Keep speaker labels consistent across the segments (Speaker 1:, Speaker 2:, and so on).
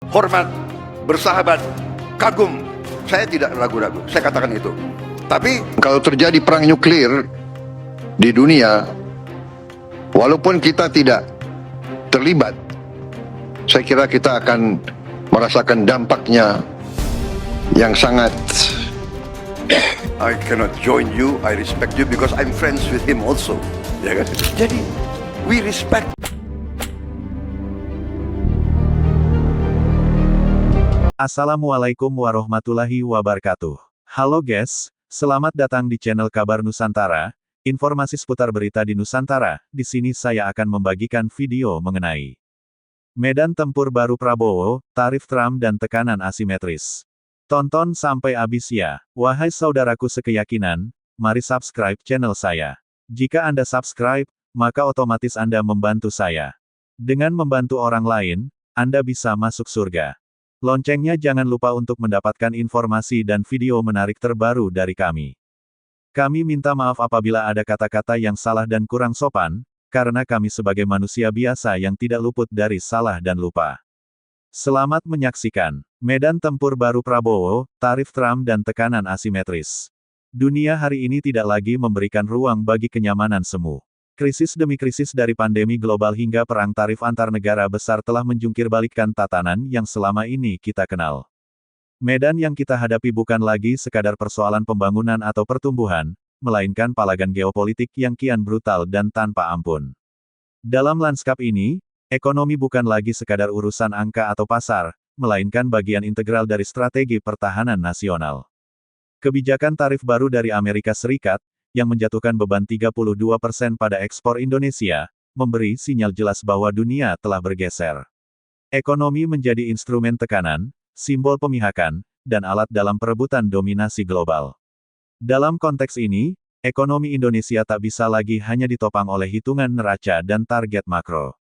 Speaker 1: hormat, bersahabat, kagum. Saya tidak ragu-ragu, saya katakan itu. Tapi kalau terjadi perang nuklir di dunia, walaupun kita tidak terlibat, saya kira kita akan merasakan dampaknya yang sangat. I cannot join you, I respect you because I'm friends with him also. Ya kan? Jadi, we respect.
Speaker 2: Assalamualaikum warahmatullahi wabarakatuh. Halo guys, selamat datang di channel Kabar Nusantara. Informasi seputar berita di Nusantara. Di sini saya akan membagikan video mengenai medan tempur baru Prabowo, tarif Trump dan tekanan asimetris. Tonton sampai habis ya. Wahai saudaraku sekeyakinan, mari subscribe channel saya. Jika Anda subscribe, maka otomatis Anda membantu saya. Dengan membantu orang lain, Anda bisa masuk surga. Loncengnya jangan lupa untuk mendapatkan informasi dan video menarik terbaru dari kami. Kami minta maaf apabila ada kata-kata yang salah dan kurang sopan, karena kami sebagai manusia biasa yang tidak luput dari salah dan lupa. Selamat menyaksikan. Medan tempur baru Prabowo, tarif Trump dan tekanan asimetris. Dunia hari ini tidak lagi memberikan ruang bagi kenyamanan semu. Krisis demi krisis dari pandemi global hingga perang tarif antar negara besar telah menjungkirbalikkan tatanan yang selama ini kita kenal. Medan yang kita hadapi bukan lagi sekadar persoalan pembangunan atau pertumbuhan, melainkan palagan geopolitik yang kian brutal dan tanpa ampun. Dalam lanskap ini, ekonomi bukan lagi sekadar urusan angka atau pasar, melainkan bagian integral dari strategi pertahanan nasional. Kebijakan tarif baru dari Amerika Serikat, yang menjatuhkan beban 32% pada ekspor Indonesia, memberi sinyal jelas bahwa dunia telah bergeser. Ekonomi menjadi instrumen tekanan, simbol pemihakan, dan alat dalam perebutan dominasi global. Dalam konteks ini, ekonomi Indonesia tak bisa lagi hanya ditopang oleh hitungan neraca dan target makro.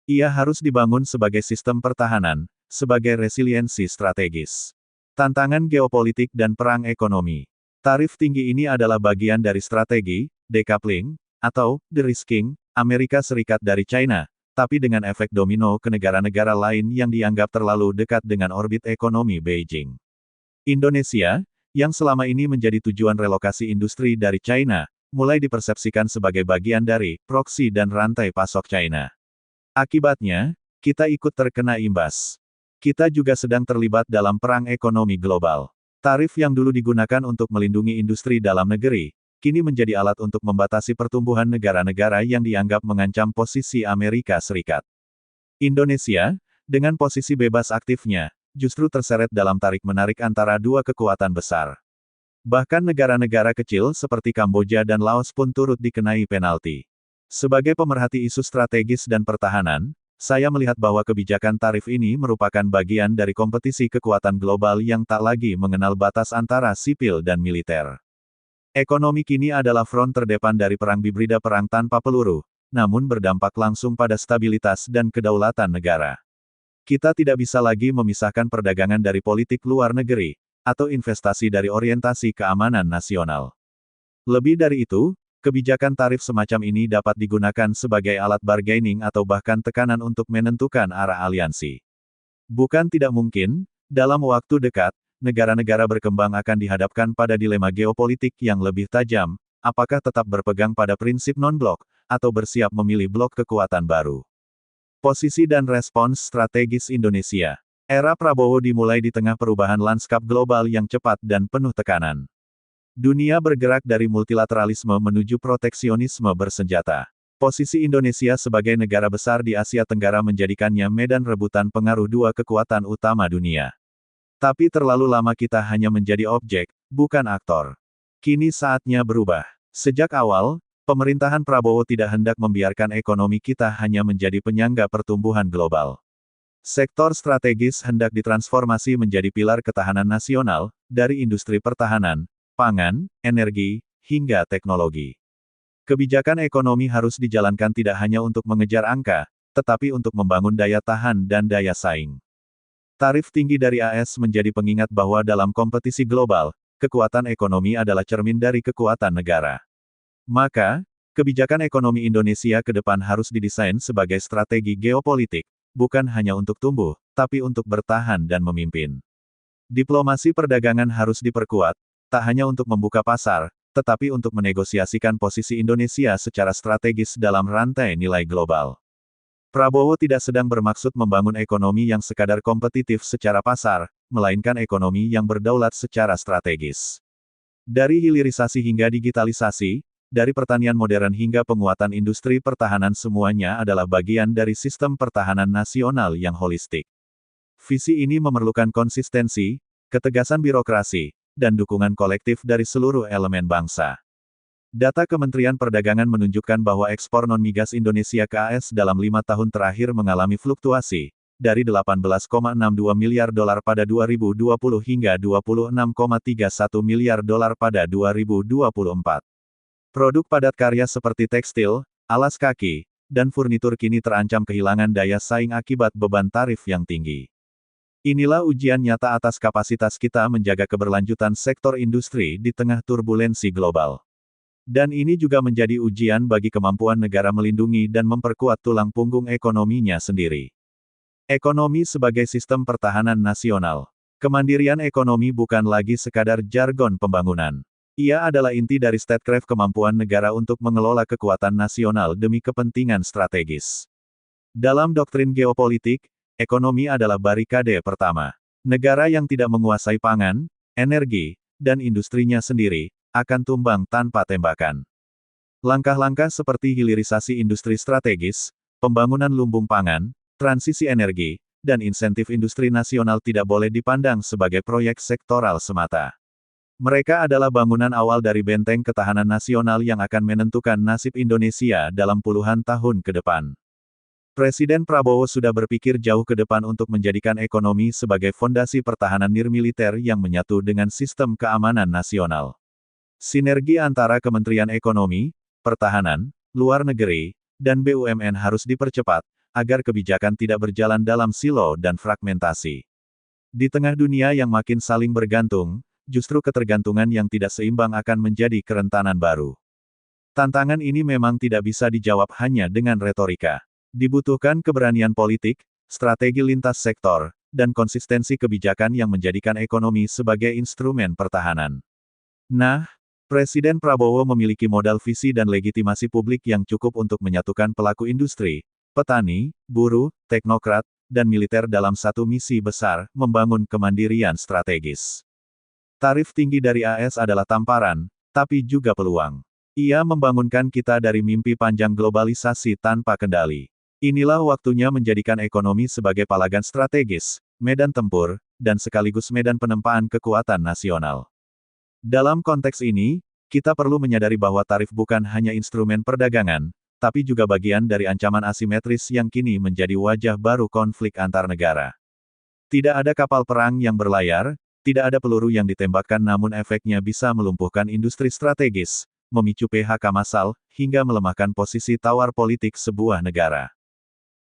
Speaker 2: Ia harus dibangun sebagai sistem pertahanan, sebagai resiliensi strategis. Tantangan geopolitik dan perang ekonomi. Tarif tinggi ini adalah bagian dari strategi, decoupling, atau de-risking, Amerika Serikat dari China, tapi dengan efek domino ke negara-negara lain yang dianggap terlalu dekat dengan orbit ekonomi Beijing. Indonesia, yang selama ini menjadi tujuan relokasi industri dari China, mulai dipersepsikan sebagai bagian dari proksi dan rantai pasok China. Akibatnya, kita ikut terkena imbas. Kita juga sedang terlibat dalam perang ekonomi global. Tarif yang dulu digunakan untuk melindungi industri dalam negeri, kini menjadi alat untuk membatasi pertumbuhan negara-negara yang dianggap mengancam posisi Amerika Serikat. Indonesia, dengan posisi bebas aktifnya, justru terseret dalam tarik-menarik antara dua kekuatan besar. Bahkan negara-negara kecil seperti Kamboja dan Laos pun turut dikenai penalti. Sebagai pemerhati isu strategis dan pertahanan, saya melihat bahwa kebijakan tarif ini merupakan bagian dari kompetisi kekuatan global yang tak lagi mengenal batas antara sipil dan militer. Ekonomi kini adalah front terdepan dari perang hibrida, perang tanpa peluru, namun berdampak langsung pada stabilitas dan kedaulatan negara. Kita tidak bisa lagi memisahkan perdagangan dari politik luar negeri, atau investasi dari orientasi keamanan nasional. Lebih dari itu, kebijakan tarif semacam ini dapat digunakan sebagai alat bargaining atau bahkan tekanan untuk menentukan arah aliansi. Bukan tidak mungkin, dalam waktu dekat, negara-negara berkembang akan dihadapkan pada dilema geopolitik yang lebih tajam, apakah tetap berpegang pada prinsip non-blok, atau bersiap memilih blok kekuatan baru. Posisi dan respons strategis Indonesia. Era Prabowo dimulai di tengah perubahan lanskap global yang cepat dan penuh tekanan. Dunia bergerak dari multilateralisme menuju proteksionisme bersenjata. Posisi Indonesia sebagai negara besar di Asia Tenggara menjadikannya medan rebutan pengaruh dua kekuatan utama dunia. Tapi terlalu lama kita hanya menjadi objek, bukan aktor. Kini saatnya berubah. Sejak awal, pemerintahan Prabowo tidak hendak membiarkan ekonomi kita hanya menjadi penyangga pertumbuhan global. Sektor strategis hendak ditransformasi menjadi pilar ketahanan nasional, dari industri pertahanan, pangan, energi, hingga teknologi. Kebijakan ekonomi harus dijalankan tidak hanya untuk mengejar angka, tetapi untuk membangun daya tahan dan daya saing. Tarif tinggi dari AS menjadi pengingat bahwa dalam kompetisi global, kekuatan ekonomi adalah cermin dari kekuatan negara. Maka, kebijakan ekonomi Indonesia ke depan harus didesain sebagai strategi geopolitik, bukan hanya untuk tumbuh, tapi untuk bertahan dan memimpin. Diplomasi perdagangan harus diperkuat, tak hanya untuk membuka pasar, tetapi untuk menegosiasikan posisi Indonesia secara strategis dalam rantai nilai global. Prabowo tidak sedang bermaksud membangun ekonomi yang sekadar kompetitif secara pasar, melainkan ekonomi yang berdaulat secara strategis. Dari hilirisasi hingga digitalisasi, dari pertanian modern hingga penguatan industri pertahanan semuanya adalah bagian dari sistem pertahanan nasional yang holistik. Visi ini memerlukan konsistensi, ketegasan birokrasi, dan dukungan kolektif dari seluruh elemen bangsa. Data Kementerian Perdagangan menunjukkan bahwa ekspor non-migas Indonesia ke AS dalam 5 tahun terakhir mengalami fluktuasi, dari 18,62 miliar dolar pada 2020 hingga 26,31 miliar dolar pada 2024. Produk padat karya seperti tekstil, alas kaki, dan furnitur kini terancam kehilangan daya saing akibat beban tarif yang tinggi. Inilah ujian nyata atas kapasitas kita menjaga keberlanjutan sektor industri di tengah turbulensi global. Dan ini juga menjadi ujian bagi kemampuan negara melindungi dan memperkuat tulang punggung ekonominya sendiri. Ekonomi sebagai sistem pertahanan nasional. Kemandirian ekonomi bukan lagi sekadar jargon pembangunan. Ia adalah inti dari statecraft kemampuan negara untuk mengelola kekuatan nasional demi kepentingan strategis. Dalam doktrin geopolitik, ekonomi adalah barikade pertama. Negara yang tidak menguasai pangan, energi, dan industrinya sendiri, akan tumbang tanpa tembakan. Langkah-langkah seperti hilirisasi industri strategis, pembangunan lumbung pangan, transisi energi, dan insentif industri nasional tidak boleh dipandang sebagai proyek sektoral semata. Mereka adalah bangunan awal dari benteng ketahanan nasional yang akan menentukan nasib Indonesia dalam puluhan tahun ke depan. Presiden Prabowo sudah berpikir jauh ke depan untuk menjadikan ekonomi sebagai fondasi pertahanan nirmiliter yang menyatu dengan sistem keamanan nasional. Sinergi antara Kementerian Ekonomi, Pertahanan, Luar Negeri, dan BUMN harus dipercepat, agar kebijakan tidak berjalan dalam silo dan fragmentasi. Di tengah dunia yang makin saling bergantung, justru ketergantungan yang tidak seimbang akan menjadi kerentanan baru. Tantangan ini memang tidak bisa dijawab hanya dengan retorika. Dibutuhkan keberanian politik, strategi lintas sektor, dan konsistensi kebijakan yang menjadikan ekonomi sebagai instrumen pertahanan. Nah, Presiden Prabowo memiliki modal visi dan legitimasi publik yang cukup untuk menyatukan pelaku industri, petani, buruh, teknokrat, dan militer dalam satu misi besar, membangun kemandirian strategis. Tarif tinggi dari AS adalah tamparan, tapi juga peluang. Ia membangunkan kita dari mimpi panjang globalisasi tanpa kendali. Inilah waktunya menjadikan ekonomi sebagai palagan strategis, medan tempur, dan sekaligus medan penempaan kekuatan nasional. Dalam konteks ini, kita perlu menyadari bahwa tarif bukan hanya instrumen perdagangan, tapi juga bagian dari ancaman asimetris yang kini menjadi wajah baru konflik antar negara. Tidak ada kapal perang yang berlayar, tidak ada peluru yang ditembakkan namun efeknya bisa melumpuhkan industri strategis, memicu PHK massal, hingga melemahkan posisi tawar politik sebuah negara.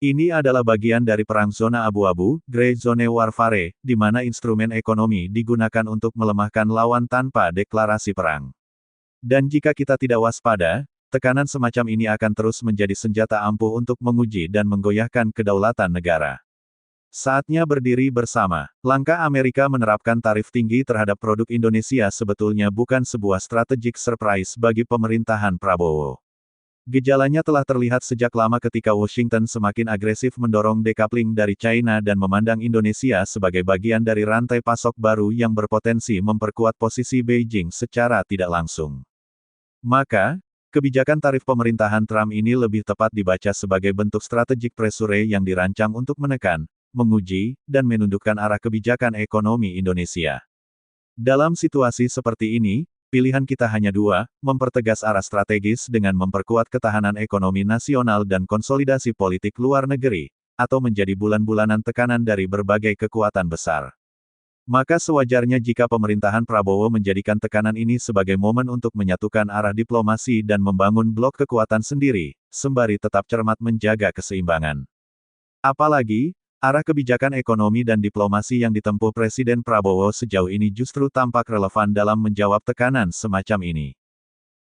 Speaker 2: Ini adalah bagian dari perang zona abu-abu, Grey Zone Warfare, di mana instrumen ekonomi digunakan untuk melemahkan lawan tanpa deklarasi perang. Dan jika kita tidak waspada, tekanan semacam ini akan terus menjadi senjata ampuh untuk menguji dan menggoyahkan kedaulatan negara. Saatnya berdiri bersama. Langkah Amerika menerapkan tarif tinggi terhadap produk Indonesia sebetulnya bukan sebuah strategic surprise bagi pemerintahan Prabowo. Gejalanya telah terlihat sejak lama ketika Washington semakin agresif mendorong decoupling dari China dan memandang Indonesia sebagai bagian dari rantai pasok baru yang berpotensi memperkuat posisi Beijing secara tidak langsung. Maka, kebijakan tarif pemerintahan Trump ini lebih tepat dibaca sebagai bentuk strategic pressure yang dirancang untuk menekan, menguji, dan menundukkan arah kebijakan ekonomi Indonesia. Dalam situasi seperti ini, pilihan kita hanya dua, mempertegas arah strategis dengan memperkuat ketahanan ekonomi nasional dan konsolidasi politik luar negeri, atau menjadi bulan-bulanan tekanan dari berbagai kekuatan besar. Maka sewajarnya jika pemerintahan Prabowo menjadikan tekanan ini sebagai momen untuk menyatukan arah diplomasi dan membangun blok kekuatan sendiri, sembari tetap cermat menjaga keseimbangan. Apalagi, arah kebijakan ekonomi dan diplomasi yang ditempuh Presiden Prabowo sejauh ini justru tampak relevan dalam menjawab tekanan semacam ini.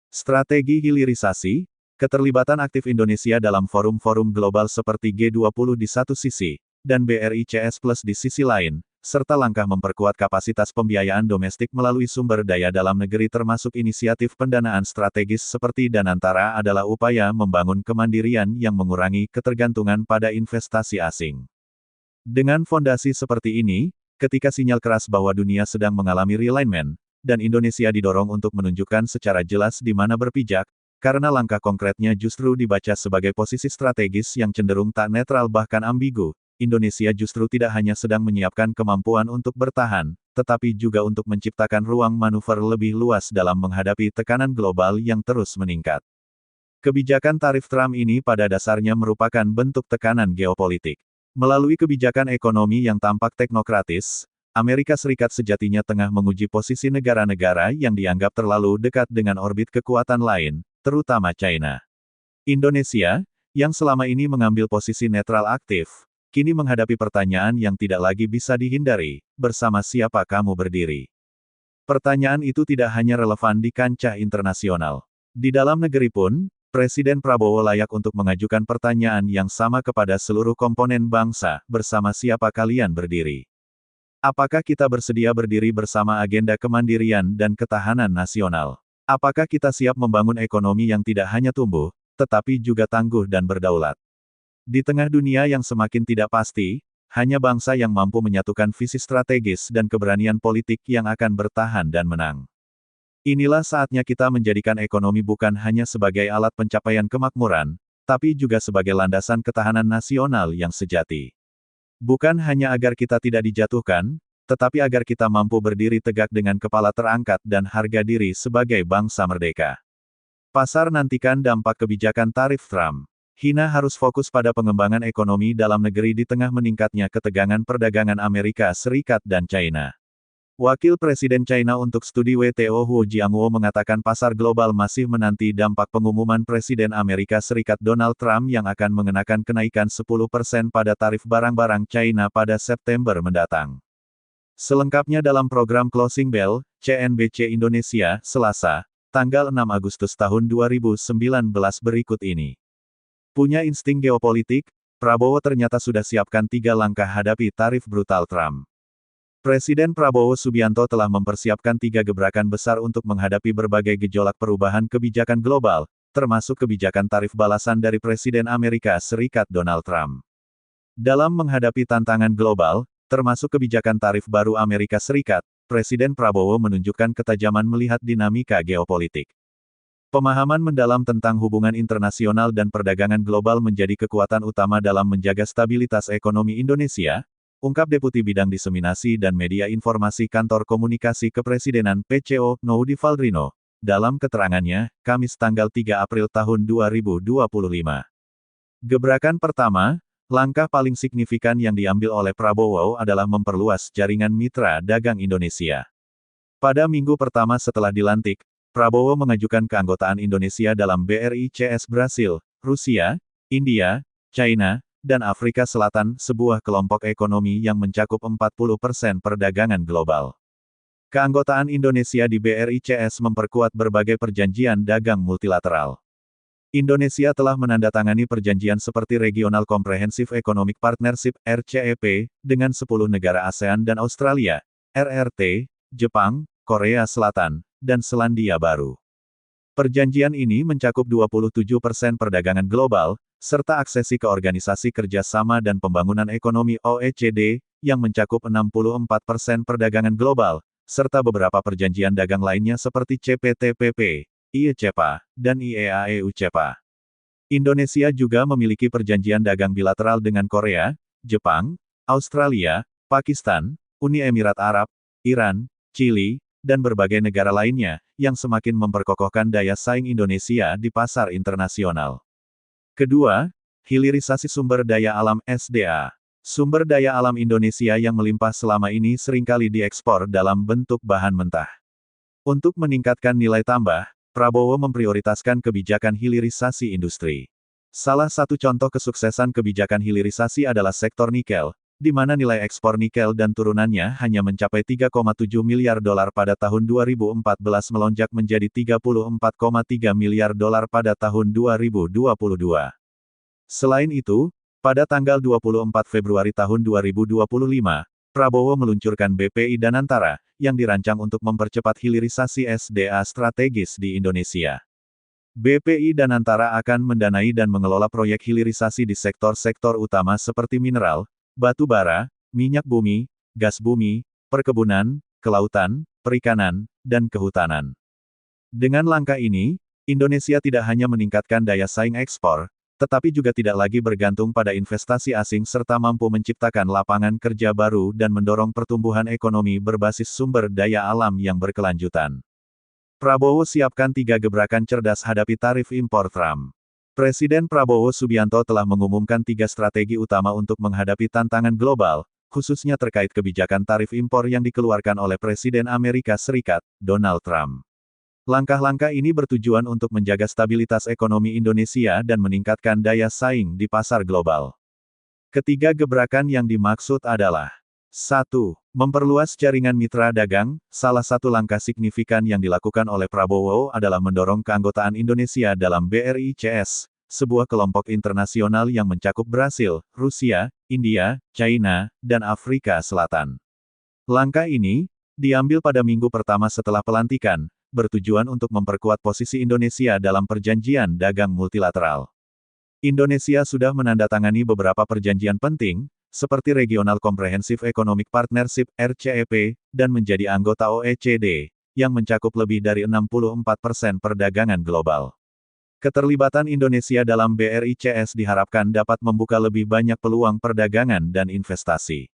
Speaker 2: Strategi hilirisasi, Keterlibatan aktif Indonesia dalam forum-forum global seperti G20 di satu sisi, dan BRICS Plus di sisi lain, serta langkah memperkuat kapasitas pembiayaan domestik melalui sumber daya dalam negeri termasuk inisiatif pendanaan strategis seperti Danantara adalah upaya membangun kemandirian yang mengurangi ketergantungan pada investasi asing. Dengan fondasi seperti ini, ketika sinyal keras bahwa dunia sedang mengalami realignment, dan Indonesia didorong untuk menunjukkan secara jelas di mana berpijak, karena langkah konkretnya justru dibaca sebagai posisi strategis yang cenderung tak netral bahkan ambigu, Indonesia justru tidak hanya sedang menyiapkan kemampuan untuk bertahan, tetapi juga untuk menciptakan ruang manuver lebih luas dalam menghadapi tekanan global yang terus meningkat. Kebijakan tarif Trump ini pada dasarnya merupakan bentuk tekanan geopolitik. Melalui kebijakan ekonomi yang tampak teknokratis, Amerika Serikat sejatinya tengah menguji posisi negara-negara yang dianggap terlalu dekat dengan orbit kekuatan lain, terutama China. Indonesia, yang selama ini mengambil posisi netral aktif, kini menghadapi pertanyaan yang tidak lagi bisa dihindari, bersama siapa kamu berdiri? Pertanyaan itu tidak hanya relevan di kancah internasional. Di dalam negeri pun, Presiden Prabowo layak untuk mengajukan pertanyaan yang sama kepada seluruh komponen bangsa, bersama siapa kalian berdiri? Apakah kita bersedia berdiri bersama agenda kemandirian dan ketahanan nasional? Apakah kita siap membangun ekonomi yang tidak hanya tumbuh, tetapi juga tangguh dan berdaulat? Di tengah dunia yang semakin tidak pasti, hanya bangsa yang mampu menyatukan visi strategis dan keberanian politik yang akan bertahan dan menang. Inilah saatnya kita menjadikan ekonomi bukan hanya sebagai alat pencapaian kemakmuran, tapi juga sebagai landasan ketahanan nasional yang sejati. Bukan hanya agar kita tidak dijatuhkan, tetapi agar kita mampu berdiri tegak dengan kepala terangkat dan harga diri sebagai bangsa merdeka. Pasar nantikan dampak kebijakan tarif Trump. China harus fokus pada pengembangan ekonomi dalam negeri di tengah meningkatnya ketegangan perdagangan Amerika Serikat dan China. Wakil Presiden China untuk Studi WTO Hu Jianghuo mengatakan pasar global masih menanti dampak pengumuman Presiden Amerika Serikat Donald Trump yang akan mengenakan kenaikan 10% pada tarif barang-barang China pada September mendatang. Selengkapnya dalam program Closing Bell, CNBC Indonesia, Selasa, tanggal 6 Agustus tahun 2019 berikut ini. Punya insting geopolitik, Prabowo ternyata sudah siapkan 3 langkah hadapi tarif brutal Trump. Presiden Prabowo Subianto telah mempersiapkan 3 gebrakan besar untuk menghadapi berbagai gejolak perubahan kebijakan global, termasuk kebijakan tarif balasan dari Presiden Amerika Serikat Donald Trump. Dalam menghadapi tantangan global, termasuk kebijakan tarif baru Amerika Serikat, Presiden Prabowo menunjukkan ketajaman melihat dinamika geopolitik. Pemahaman mendalam tentang hubungan internasional dan perdagangan global menjadi kekuatan utama dalam menjaga stabilitas ekonomi Indonesia, ungkap Deputi Bidang Diseminasi dan Media Informasi Kantor Komunikasi Kepresidenan PCO, Noudi Valdrino, dalam keterangannya, Kamis tanggal 3 April tahun 2025. Gebrakan pertama, langkah paling signifikan yang diambil oleh Prabowo adalah memperluas jaringan mitra dagang Indonesia. Pada minggu pertama setelah dilantik, Prabowo mengajukan keanggotaan Indonesia dalam BRICS Brasil, Rusia, India, China, dan Afrika Selatan, sebuah kelompok ekonomi yang mencakup 40% perdagangan global. Keanggotaan Indonesia di BRICS memperkuat berbagai perjanjian dagang multilateral. Indonesia telah menandatangani perjanjian seperti Regional Comprehensive Economic Partnership (RCEP) dengan 10 negara ASEAN dan Australia, RRT, Jepang, Korea Selatan, dan Selandia Baru. Perjanjian ini mencakup 27% perdagangan global, serta aksesi ke Organisasi Kerjasama dan Pembangunan Ekonomi OECD, yang mencakup 64% perdagangan global, serta beberapa perjanjian dagang lainnya seperti CPTPP, IECPA, dan IEAEU-CEPA. Indonesia juga memiliki perjanjian dagang bilateral dengan Korea, Jepang, Australia, Pakistan, Uni Emirat Arab, Iran, Chili, dan berbagai negara lainnya, yang semakin memperkokohkan daya saing Indonesia di pasar internasional. Kedua, hilirisasi sumber daya alam (SDA). Sumber daya alam Indonesia yang melimpah selama ini seringkali diekspor dalam bentuk bahan mentah. Untuk meningkatkan nilai tambah, Prabowo memprioritaskan kebijakan hilirisasi industri. Salah satu contoh kesuksesan kebijakan hilirisasi adalah sektor nikel, di mana nilai ekspor nikel dan turunannya hanya mencapai 3,7 miliar dolar pada tahun 2014 melonjak menjadi 34,3 miliar dolar pada tahun 2022. Selain itu, pada tanggal 24 Februari tahun 2025, Prabowo meluncurkan BPI Danantara, yang dirancang untuk mempercepat hilirisasi SDA strategis di Indonesia. BPI Danantara akan mendanai dan mengelola proyek hilirisasi di sektor-sektor utama seperti mineral, batu bara, minyak bumi, gas bumi, perkebunan, kelautan, perikanan, dan kehutanan. Dengan langkah ini, Indonesia tidak hanya meningkatkan daya saing ekspor, tetapi juga tidak lagi bergantung pada investasi asing serta mampu menciptakan lapangan kerja baru dan mendorong pertumbuhan ekonomi berbasis sumber daya alam yang berkelanjutan. Prabowo siapkan 3 gebrakan cerdas hadapi tarif impor Trump. Presiden Prabowo Subianto telah mengumumkan 3 strategi utama untuk menghadapi tantangan global, khususnya terkait kebijakan tarif impor yang dikeluarkan oleh Presiden Amerika Serikat, Donald Trump. Langkah-langkah ini bertujuan untuk menjaga stabilitas ekonomi Indonesia dan meningkatkan daya saing di pasar global. Ketiga gebrakan yang dimaksud adalah 1. Memperluas jaringan mitra dagang. Salah satu langkah signifikan yang dilakukan oleh Prabowo adalah mendorong keanggotaan Indonesia dalam BRICS, sebuah kelompok internasional yang mencakup Brasil, Rusia, India, China, dan Afrika Selatan. Langkah ini diambil pada minggu pertama setelah pelantikan, bertujuan untuk memperkuat posisi Indonesia dalam perjanjian dagang multilateral. Indonesia sudah menandatangani beberapa perjanjian penting, seperti Regional Comprehensive Economic Partnership (RCEP), dan menjadi anggota OECD, yang mencakup lebih dari 64% perdagangan global. Keterlibatan Indonesia dalam BRICS diharapkan dapat membuka lebih banyak peluang perdagangan dan investasi.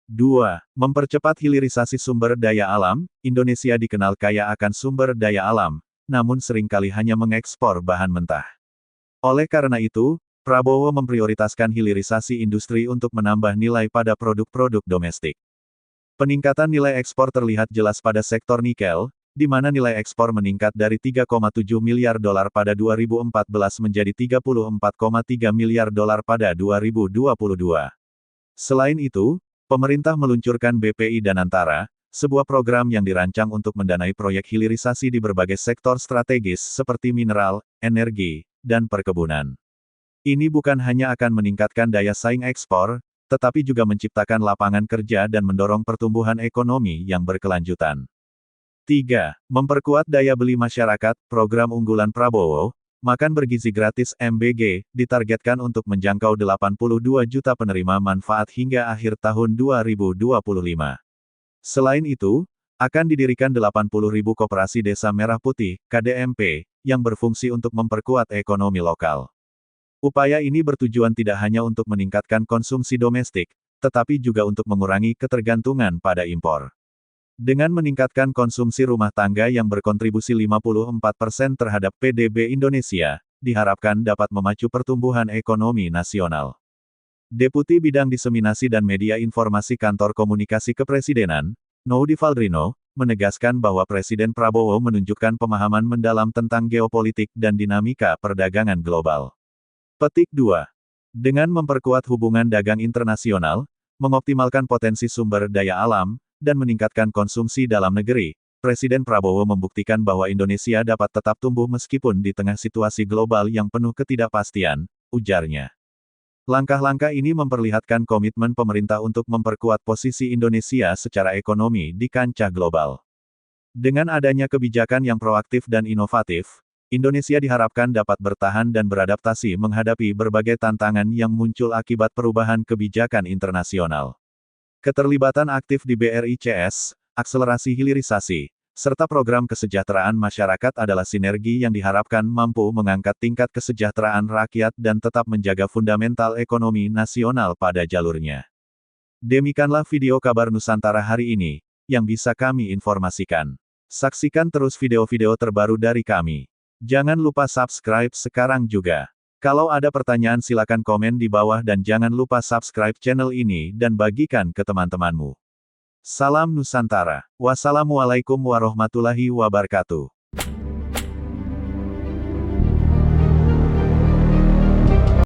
Speaker 2: 2. Mempercepat hilirisasi sumber daya alam. Indonesia dikenal kaya akan sumber daya alam, namun seringkali hanya mengekspor bahan mentah. Oleh karena itu, Prabowo memprioritaskan hilirisasi industri untuk menambah nilai pada produk-produk domestik. Peningkatan nilai ekspor terlihat jelas pada sektor nikel, di mana nilai ekspor meningkat dari 3,7 miliar dolar pada 2014 menjadi 34,3 miliar dolar pada 2022. Selain itu, pemerintah meluncurkan BPI Danantara, sebuah program yang dirancang untuk mendanai proyek hilirisasi di berbagai sektor strategis seperti mineral, energi, dan perkebunan. Ini bukan hanya akan meningkatkan daya saing ekspor, tetapi juga menciptakan lapangan kerja dan mendorong pertumbuhan ekonomi yang berkelanjutan. 3. Memperkuat daya beli masyarakat. Program unggulan Prabowo, Makan Bergizi Gratis MBG, ditargetkan untuk menjangkau 82 juta penerima manfaat hingga akhir tahun 2025. Selain itu, akan didirikan 80.000 koperasi Desa Merah Putih, KDMP, yang berfungsi untuk memperkuat ekonomi lokal. Upaya ini bertujuan tidak hanya untuk meningkatkan konsumsi domestik, tetapi juga untuk mengurangi ketergantungan pada impor. Dengan meningkatkan konsumsi rumah tangga yang berkontribusi 54% terhadap PDB Indonesia, diharapkan dapat memacu pertumbuhan ekonomi nasional. Deputi Bidang Diseminasi dan Media Informasi Kantor Komunikasi Kepresidenan, Noudi Valdrino, menegaskan bahwa Presiden Prabowo menunjukkan pemahaman mendalam tentang geopolitik dan dinamika perdagangan global. Petik 2. Dengan memperkuat hubungan dagang internasional, mengoptimalkan potensi sumber daya alam, dan meningkatkan konsumsi dalam negeri, Presiden Prabowo membuktikan bahwa Indonesia dapat tetap tumbuh meskipun di tengah situasi global yang penuh ketidakpastian, ujarnya. Langkah-langkah ini memperlihatkan komitmen pemerintah untuk memperkuat posisi Indonesia secara ekonomi di kancah global. Dengan adanya kebijakan yang proaktif dan inovatif, Indonesia diharapkan dapat bertahan dan beradaptasi menghadapi berbagai tantangan yang muncul akibat perubahan kebijakan internasional. Keterlibatan aktif di BRICS, akselerasi hilirisasi, serta program kesejahteraan masyarakat adalah sinergi yang diharapkan mampu mengangkat tingkat kesejahteraan rakyat dan tetap menjaga fundamental ekonomi nasional pada jalurnya. Demikianlah video kabar Nusantara hari ini, yang bisa kami informasikan. Saksikan terus video-video terbaru dari kami. Jangan lupa subscribe sekarang juga. Kalau ada pertanyaan silakan komen di bawah dan jangan lupa subscribe channel ini dan bagikan ke teman-temanmu. Salam Nusantara. Wassalamualaikum warahmatullahi wabarakatuh.